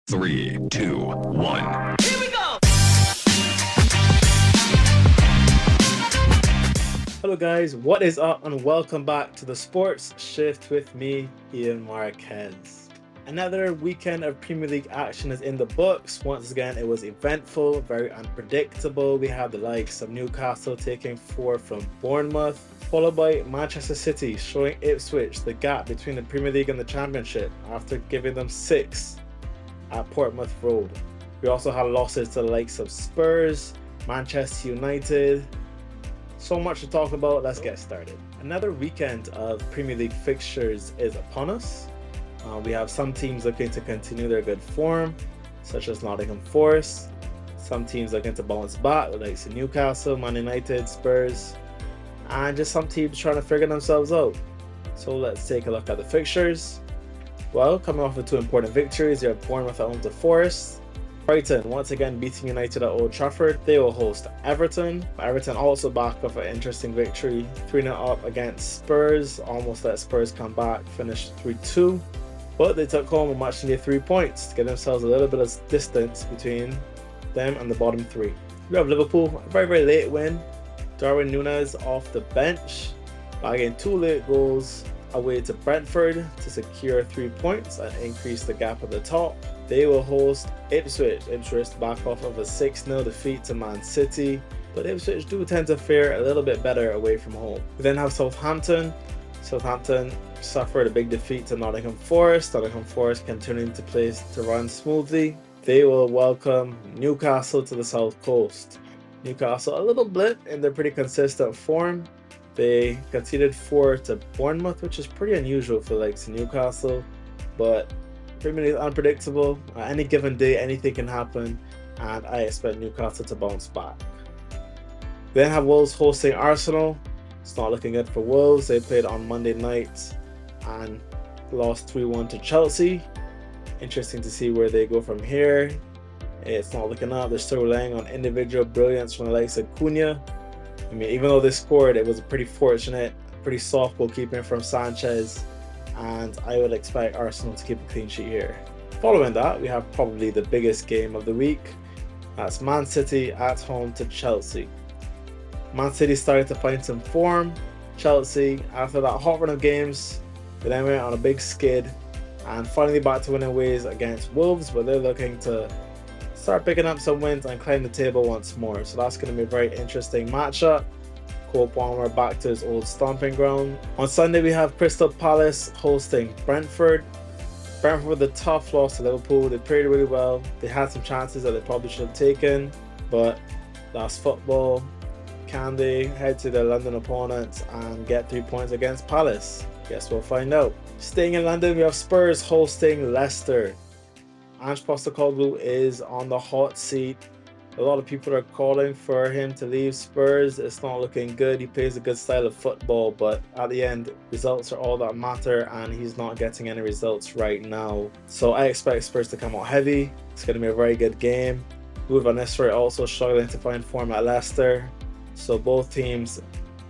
Three, two, one. Here we go! Hello guys, what is up and welcome back to the Sports Shift with me, Ian Marquez. Another weekend of Premier League action is in the books. Once again, it was eventful, very unpredictable. We have the likes of Newcastle taking 4 from Bournemouth, followed by Manchester City showing Ipswich the gap between the Premier League and the Championship after giving them 6 at Portsmouth Road. We also had losses to the likes of Spurs, Manchester United. So much to talk about, let's get started. Another weekend of Premier League fixtures is upon us. We have some teams looking to continue their good form, such as Nottingham Forest. Some teams looking to bounce back, like Newcastle, Man United, Spurs, and just some teams trying to figure themselves out. So let's take a look at the fixtures. Well, coming off of 2 important victories, you have Bournemouth at home to Forest. Brighton once again beating United at Old Trafford. They will host Everton. Everton also back off an interesting victory, 3-0 up against Spurs. Almost let Spurs come back, finished 3-2. But they took home a much needed 3 points to get themselves a little bit of distance between them and the bottom 3. We have Liverpool, a very late win. Darwin Núñez off the bench, bagging 2 late goals away to Brentford to secure 3 points and increase the gap at the top. They will host Ipswich. Ipswich back off of a 6-0 defeat to Man City, but Ipswich do tend to fare a little bit better away from home. We then have Southampton. Southampton suffered a big defeat to Nottingham Forest. Nottingham Forest continuing to run smoothly. They will welcome Newcastle to the South Coast. Newcastle a little blip in their pretty consistent form. They conceded 4 to Bournemouth, which is pretty unusual for Newcastle, but Premier League unpredictable. Any given day, anything can happen, and I expect Newcastle to bounce back. We then have Wolves hosting Arsenal. It's not looking good for Wolves. They played on Monday night and lost 3-1 to Chelsea. Interesting to see where they go from here. It's not looking up. They're still relying on individual brilliance from the likes of Cunha. I mean, even though they scored, it was pretty fortunate, pretty soft goalkeeping from Sanchez, and I would expect Arsenal to keep a clean sheet here. Following that, we have probably the biggest game of the week. That's Man City at home to Chelsea. Man City started to find some form. Chelsea, after that hot run of games, they then went on a big skid and finally back to winning ways against Wolves, but they're looking to start picking up some wins and climb the table once more. So that's going to be a very interesting matchup. Cole Palmer back to his old stomping ground. On Sunday, we have Crystal Palace hosting Brentford. Brentford with a tough loss to Liverpool. They played really well. They had some chances that they probably should have taken, but that's football. Can they head to their London opponents and get 3 points against Palace? Guess we'll find out. Staying in London, we have Spurs hosting Leicester. Ange Postecoglou is on the hot seat. A lot of people are calling for him to leave Spurs. It's not looking good. He plays a good style of football, but at the end, results are all that matter, and he's not getting any results right now. So I expect Spurs to come out heavy. It's going to be a very good game. Ruud van Nistelrooy also struggling to find form at Leicester. So both teams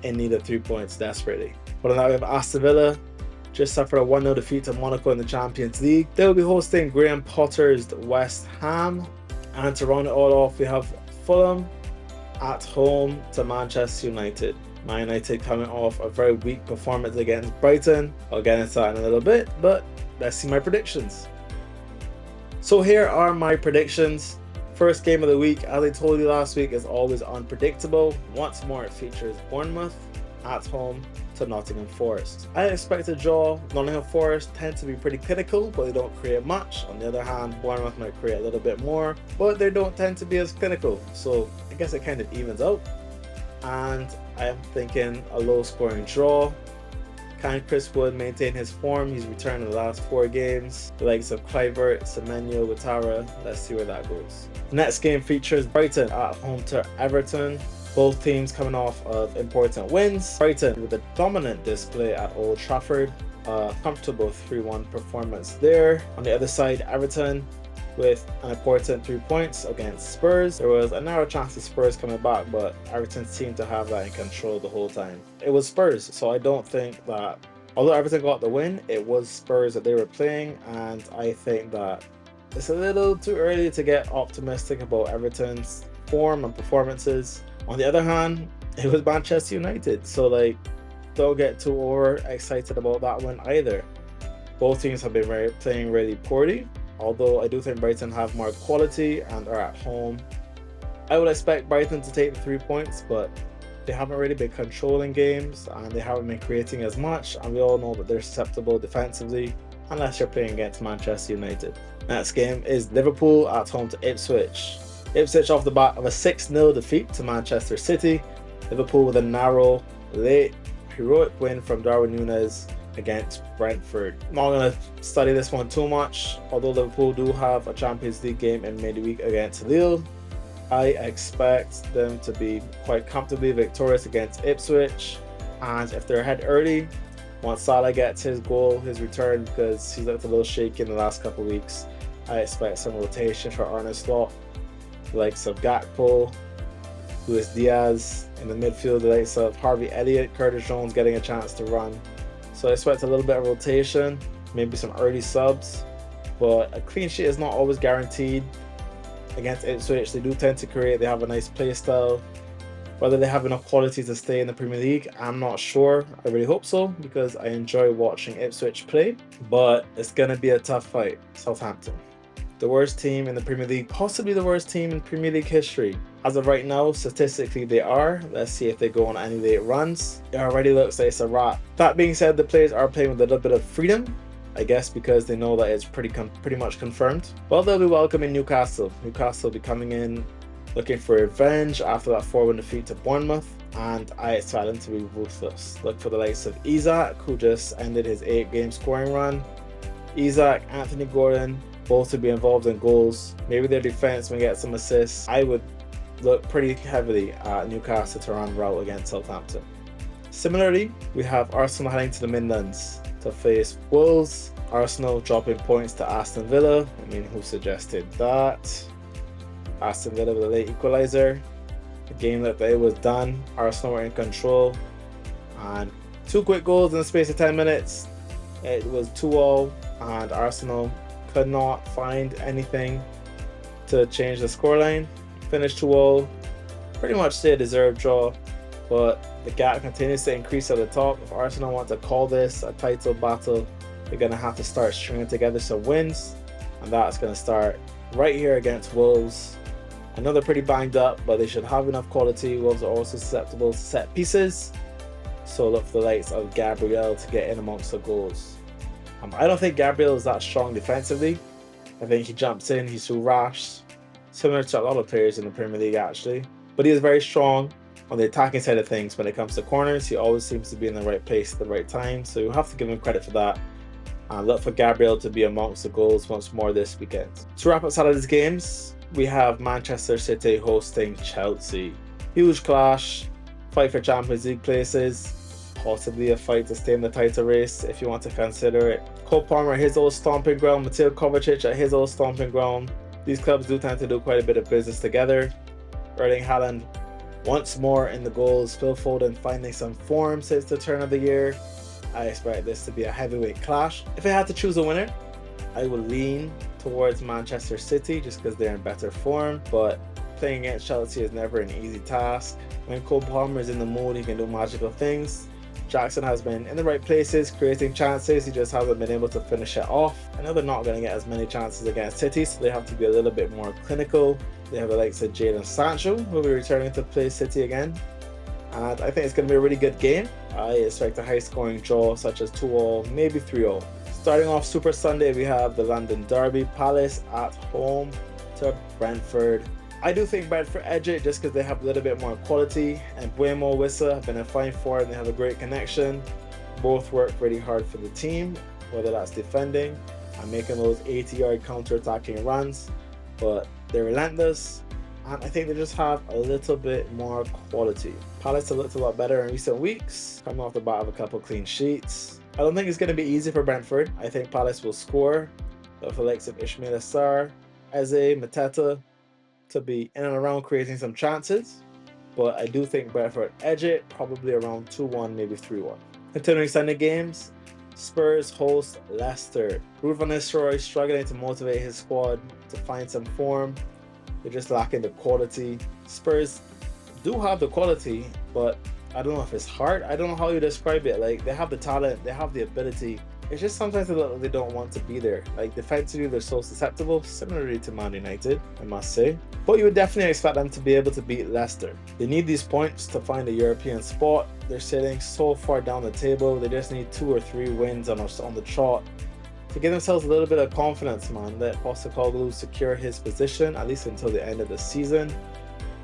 in need of 3 points desperately. But now we have Aston Villa. Just suffered a 1-0 defeat to Monaco in the Champions League. They will be hosting Graham Potter's West Ham. And to round it all off, we have Fulham at home to Manchester United. Man United coming off a very weak performance against Brighton. I'll get into that in a little bit, but let's see my predictions. So here are my predictions. First game of the week, as I told you last week, is always unpredictable. Once more, it features Bournemouth at home to Nottingham Forest. I expect a draw. Nottingham Forest tend to be pretty clinical, but they don't create much. On the other hand, Bournemouth might create a little bit more, but they don't tend to be as clinical. So I guess it kind of evens out. And I am thinking a low scoring draw. Can Chris Wood maintain his form? He's returned in the last 4 games. The likes of Kluivert, Semenyo, Ouattara. Let's see where that goes. The next game features Brighton at home to Everton. Both teams coming off of important wins. Brighton with a dominant display at Old Trafford. A comfortable 3-1 performance there. On the other side, Everton with an important 3 points against Spurs. There was a narrow chance of Spurs coming back, but Everton seemed to have that in control the whole time. It was Spurs, so I don't think that, although Everton got the win, it was Spurs that they were playing, and I think that it's a little too early to get optimistic about Everton's form and performances. On the other hand, it was Manchester United, so like, don't get too over excited about that one either. Both teams have been playing really poorly, although I do think Brighton have more quality and are at home. I would expect Brighton to take the 3 points, but they haven't really been controlling games and they haven't been creating as much. And we all know that they're susceptible defensively unless you're playing against Manchester United. Next game is Liverpool at home to Ipswich. Ipswich off the back of a 6-0 defeat to Manchester City. Liverpool with a narrow, late, heroic win from Darwin Núñez against Brentford. Not going to study this one too much, although Liverpool do have a Champions League game in midweek against Lille. I expect them to be quite comfortably victorious against Ipswich, and if they're ahead early, once Salah gets his goal, his return, because he's looked a little shaky in the last couple of weeks, I expect some rotation for Arne Slot, the likes of Gakpo, Luis Diaz in the midfield, the likes of Harvey Elliott, Curtis Jones getting a chance to run. So I expect a little bit of rotation, maybe some early subs, but a clean sheet is not always guaranteed. Against Ipswich, they do tend to create, they have a nice play style. Whether they have enough quality to stay in the Premier League, I'm not sure. I really hope so, because I enjoy watching Ipswich play, but it's going to be a tough fight. Southampton, the worst team in the Premier League, possibly the worst team in Premier League history. As of right now, statistically they are. Let's see if they go on any late runs. It already looks like it's a wrap. That being said, the players are playing with a little bit of freedom, I guess because they know that it's pretty much confirmed. Well, they'll be welcoming Newcastle. Newcastle will be coming in looking for revenge after that 4-1 defeat to Bournemouth, and I expect them to be ruthless. Look for the likes of Isak, who just ended his 8-game scoring run. Isak, Anthony Gordon, both to be involved in goals. Maybe their defense may get some assists. I would look pretty heavily at Newcastle to run route against Southampton. Similarly, we have Arsenal heading to the Midlands to face Wolves. Arsenal dropping points to Aston Villa. I mean, who suggested that? Aston Villa with a late equalizer. The game looked like it was done. Arsenal were in control. And 2 quick goals in the space of 10 minutes. It was 2-2, and Arsenal could not find anything to change the scoreline. Finished 2-2. Pretty much a deserved draw, but the gap continues to increase at the top. If Arsenal want to call this a title battle, they're going to have to start stringing together some wins, and that's going to start right here against Wolves. I know they're pretty banged up, but they should have enough quality. Wolves are also susceptible to set pieces, so look for the likes of Gabriel to get in amongst the goals. I don't think Gabriel is that strong defensively. I think he jumps in, he's too rash, similar to a lot of players in the Premier League actually, but he is very strong on the attacking side of things. When it comes to corners, he always seems to be in the right place at the right time, so you have to give him credit for that. And look for Gabriel to be amongst the goals once more this weekend. To wrap up Saturday's games, we have Manchester City hosting Chelsea. Huge clash, fight for Champions League places, possibly a fight to stay in the title race if you want to consider it. Cole Palmer at his old stomping ground, Mateo Kovacic at his old stomping ground. These clubs do tend to do quite a bit of business together. Erling Haaland once more in the goals, Phil Foden finding some form since the turn of the year. I expect this to be a heavyweight clash. If I had to choose a winner, I would lean towards Manchester City just because they're in better form, but playing against Chelsea is never an easy task. When Cole Palmer is in the mood, he can do magical things. Jackson has been in the right places, creating chances, he just hasn't been able to finish it off. I know they're not going to get as many chances against City, so they have to be a little bit more clinical. They have the likes of Jadon Sancho, who will be returning to play City again. And I think it's going to be a really good game. I expect a high-scoring draw, such as 2-2, maybe 3-0. Starting off Super Sunday, we have the London Derby, Palace at home to Brentford. I do think Brentford edge it just because they have a little bit more quality, and Buemo, Wissa have been in fine form, they have a great connection. Both work really hard for the team, whether that's defending and making those 80-yard counter-attacking runs, but they're relentless, and I think they just have a little bit more quality. Palace have looked a lot better in recent weeks, coming off the bat of a couple clean sheets. I don't think it's going to be easy for Brentford. I think Palace will score, but for the likes of Ismail Assar, Eze, Mateta, to be in and around creating some chances, but I do think Brentford edge it, probably around 2-1, maybe 3-1. Continuing Sunday games, Spurs host Leicester. Ruud van Nistelrooy struggling to motivate his squad to find some form. They're just lacking the quality. Spurs do have the quality, but I don't know if it's hard. I don't know how you describe it. Like, they have the talent, they have the ability. It's just sometimes they don't want to be there. Like, defensively, they're so susceptible, similarly to Man United, I must say. But you would definitely expect them to be able to beat Leicester. They need these points to find a European spot. They're sitting so far down the table. They just need 2 or 3 wins on the trot to give themselves a little bit of confidence, man. Let Postecoglou secure his position, at least until the end of the season.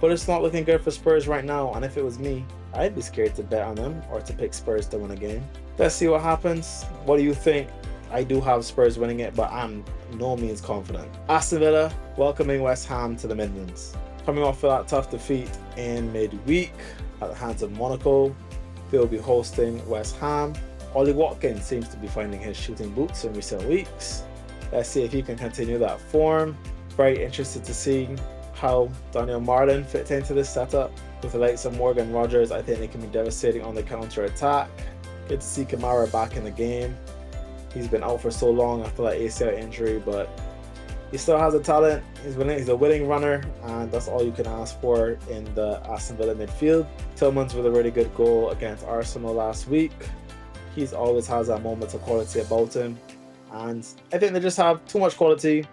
But it's not looking good for Spurs right now, and if it was me, I'd be scared to bet on them or to pick Spurs to win a game. Let's see what happens. What do you think? I do have Spurs winning it, but I'm no means confident. Aston Villa welcoming West Ham to the Midlands. Coming off of that tough defeat in midweek at the hands of Monaco, they'll be hosting West Ham. Ollie Watkins seems to be finding his shooting boots in recent weeks. Let's see if he can continue that form. Very interested to see how Daniel Marlin fits into this setup. With the likes of Morgan Rogers, I think they can be devastating on the counter-attack. Good to see Kamara back in the game. He's been out for so long after that ACL injury, but he still has the talent. He's a willing runner, and that's all you can ask for in the Aston Villa midfield. Tillmans with a really good goal against Arsenal last week. He's always has that moment of quality about him, and I think they just have too much quality.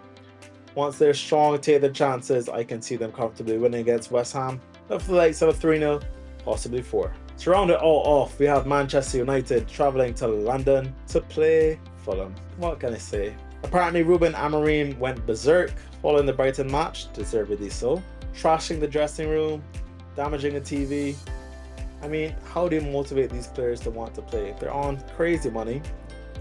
Once they're strong, take their chances, I can see them comfortably winning against West Ham. Look for the likes of a 3-0, possibly 4. To round it all off, we have Manchester United travelling to London to play Fulham. What can I say? Apparently Ruben Amorim went berserk following the Brighton match, deservedly so, trashing the dressing room, damaging the TV. I mean, how do you motivate these players to want to play? They're on crazy money,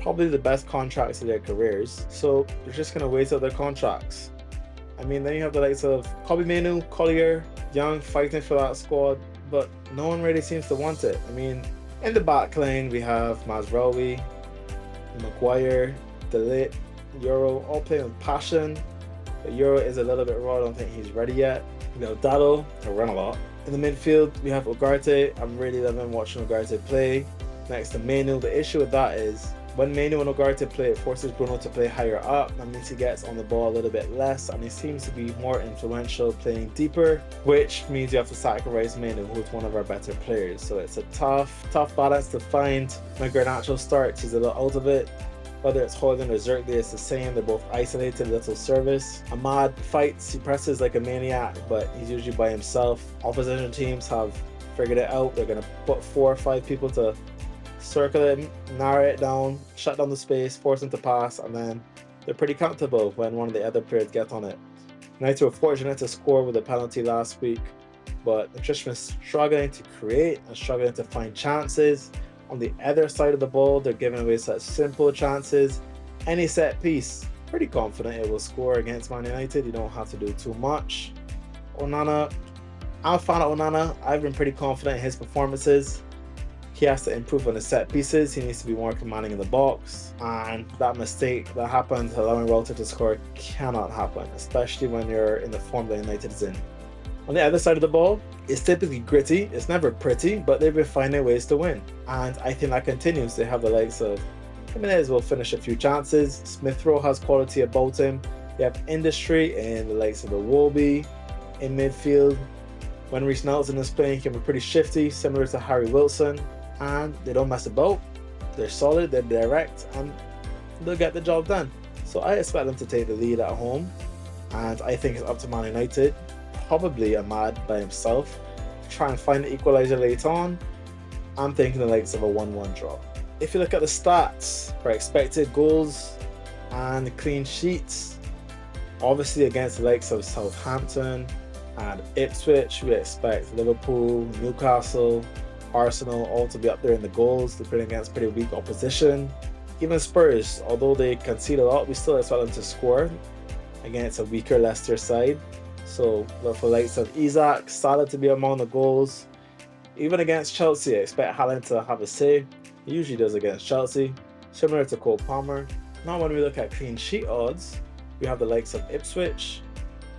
probably the best contracts of their careers, so they're just going to waste out their contracts. I mean, then you have the likes of Kobbie Mainoo, Collier, Young fighting for that squad, but no one really seems to want it. I mean, in the back lane, we have Mazraoui, Maguire, De Ligt, Euro, all playing with passion. But Euro is a little bit raw, I don't think he's ready yet. You know, Dallo, he'll run a lot. In the midfield, we have Ugarte. I'm really loving watching Ugarte play. Next to Mainoo, the issue with that is when Mainoo and Ugarte play, it forces Bruno to play higher up. That means he gets on the ball a little bit less, and he seems to be more influential playing deeper, which means you have to sacrifice Mainoo, who's one of our better players. So it's a tough balance to find. When Garnacho starts, he's a little out of it. Whether it's Højlund or Zirkzee, it's the same. They're both isolated, little service. Ahmad fights, he presses like a maniac, but he's usually by himself. Opposition teams have figured it out. They're going to put 4 or 5 people to circle it, narrow it down, shut down the space, force them to pass, and then they're pretty comfortable when one of the other players get on it. United were fortunate to score with a penalty last week, but they've just been struggling to create and struggling to find chances. On the other side of the ball, they're giving away such simple chances. Any set piece, pretty confident it will score against Man United. You don't have to do too much. Onana, I'm a fan of Onana. I've been pretty confident in his performances. He has to improve on the set pieces. He needs to be more commanding in the box. And that mistake that happened, allowing Walter to score, cannot happen, especially when you're in the form that United is in. On the other side of the ball, it's typically gritty. It's never pretty, but they've been finding ways to win. And I think that continues. They have the likes of Jimenez will finish a few chances. Smith Rowe has quality about him. You have industry in the likes of Iwobi in midfield. When Reece Nelson is playing, he can be pretty shifty, similar to Harry Wilson. And they don't mess about. They're solid, they're direct, and they'll get the job done. So I expect them to take the lead at home. And I think it's up to Man United, probably Ahmad by himself, to try and find the equalizer late on. I'm thinking the likes of a 1-1 draw. If you look at the stats for expected goals and clean sheets, obviously against the likes of Southampton and Ipswich, we expect Liverpool, Newcastle, Arsenal all to be up there in the goals. They're playing against pretty weak opposition. Even Spurs, although they concede a lot, we still expect them to score against a weaker Leicester side. So look for likes of Isak, Salah to be among the goals. Even against Chelsea, I expect Haaland to have a say. He usually does against Chelsea, similar to Cole Palmer. Now when we look at clean sheet odds, we have the likes of Ipswich,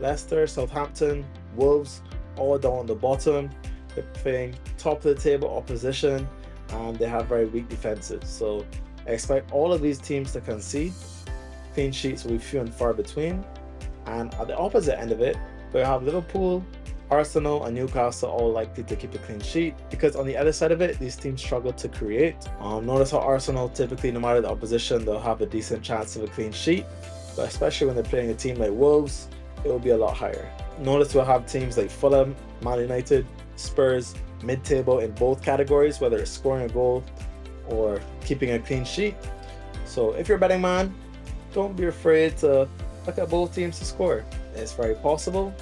Leicester, Southampton, Wolves, all down the bottom. They're playing top of the table opposition, and they have very weak defenses. So I expect all of these teams to concede. Clean sheets will be few and far between. And at the opposite end of it, we have Liverpool, Arsenal, and Newcastle all likely to keep a clean sheet, because on the other side of it, these teams struggle to create. Notice how Arsenal typically, no matter the opposition, they'll have a decent chance of a clean sheet, but especially when they're playing a team like Wolves, it will be a lot higher. Notice we'll have teams like Fulham, Man United, Spurs, mid-table in both categories, whether it's scoring a goal or keeping a clean sheet. So if you're a betting man, don't be afraid to look at both teams to score. It's very possible,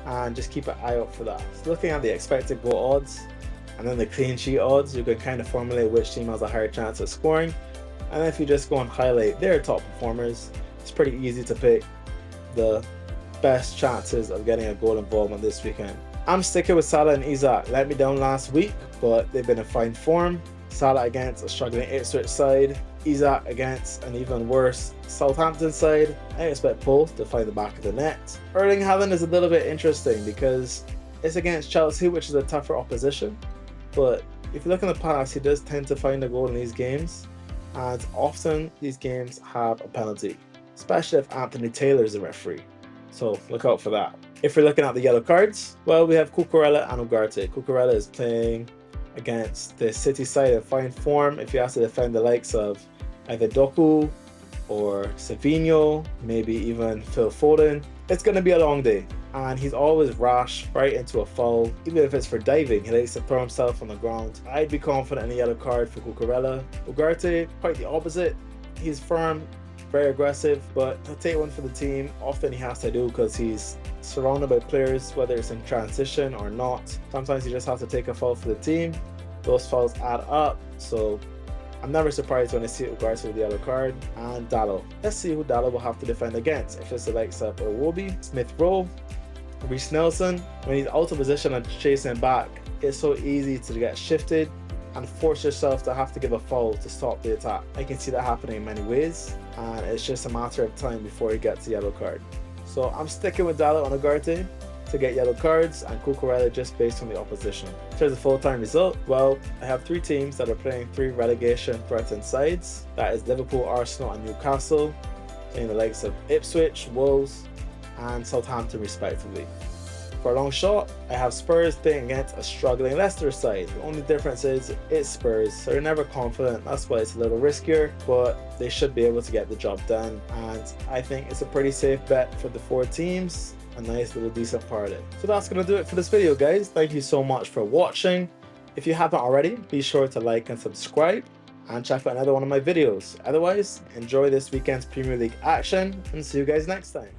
and just keep an eye out for that. So looking at the expected goal odds and then the clean sheet odds, you can kind of formulate which team has a higher chance of scoring. And if you just go and highlight their top performers, it's pretty easy to pick the best chances of getting a goal involvement this weekend. I'm sticking with Salah and Isak. Let me down last week, but they've been in fine form. Salah against a struggling Ipswich side, Isak against an even worse Southampton side. I expect both to find the back of the net. Erling Haaland is a little bit interesting because it's against Chelsea, which is a tougher opposition. But if you look in the past, he does tend to find a goal in these games, and often these games have a penalty, especially if Anthony Taylor is the referee. So look out for that. If we're looking at the yellow cards, well, we have Cucurella and Ugarte. Cucurella is playing against the City side in fine form. If you have to defend the likes of either Doku or Savinho, maybe even Phil Foden, it's going to be a long day. And he's always rash right into a foul, even if it's for diving. He likes to throw himself on the ground. I'd be confident in a yellow card for Cucurella. Ugarte, quite the opposite. He's firm, very aggressive, but he'll take one for the team. Often he has to do because he's surrounded by players, whether it's in transition or not. Sometimes you just have to take a foul for the team. Those fouls add up, so I'm never surprised when I see Ugarte with the yellow card. And Dalot. Let's see who Dalot will have to defend against. If it's the likes of Iwobi, Smith Rowe, Reece Nelson, when he's out of position and chasing back, it's so easy to get shifted and force yourself to have to give a foul to stop the attack. I can see that happening in many ways, and it's just a matter of time before he gets a yellow card. So I'm sticking with Dalot on Ugarte to get yellow cards, and Cucurella just based on the opposition. In terms of full-time result, well, I have three teams that are playing three relegation threatened sides. That is Liverpool, Arsenal, and Newcastle, playing the likes of Ipswich, Wolves, and Southampton respectively. For a long shot, I have Spurs playing against a struggling Leicester side. The only difference is it's Spurs, so you're never confident. That's why it's a little riskier, but they should be able to get the job done. And I think it's a pretty safe bet for the four teams. A nice little decent parlay. So that's going to do it for this video, guys. Thank you so much for watching. If you haven't already, be sure to like and subscribe and check out another one of my videos. Otherwise, enjoy this weekend's Premier League action and see you guys next time.